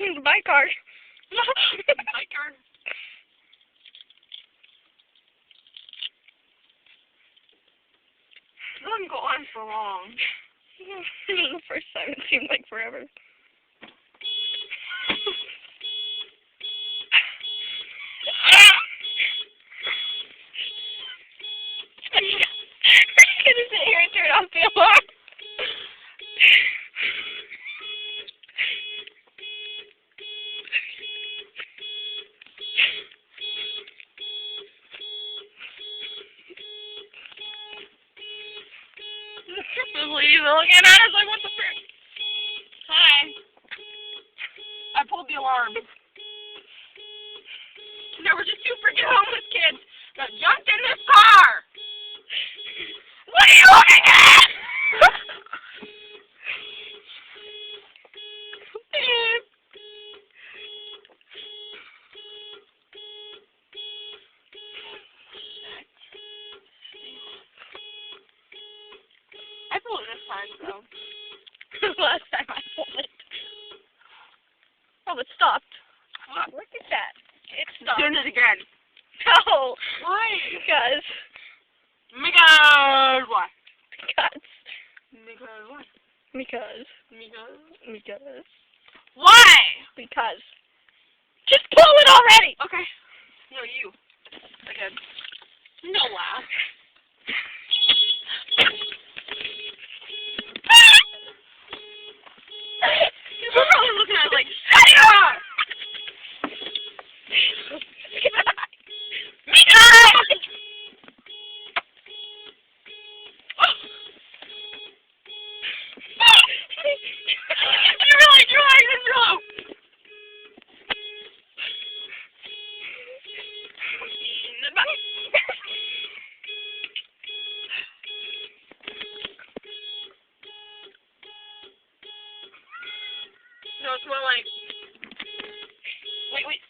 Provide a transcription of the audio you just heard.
The bike card. Bike card. It doesn't go on for long. The first time it seemed like forever. I'm gonna sit here and turn off the alarm. This lady's looking at us like, what the frick? Hi. I pulled the alarm. There were just two freaking homeless kids that jumped in this car. What are you looking at? I pulled it this time, so. Last time I pulled it. Oh, it stopped. Look at that. It stopped. Doing it again. No. Why? Because What? Because. Because what? Because. Because. Because. Why? Because. Just pull it already! Okay. No, you. Again. No laugh. We're probably looking at it like, shut it up! You're like this, Joe! No, it's more like... Wait.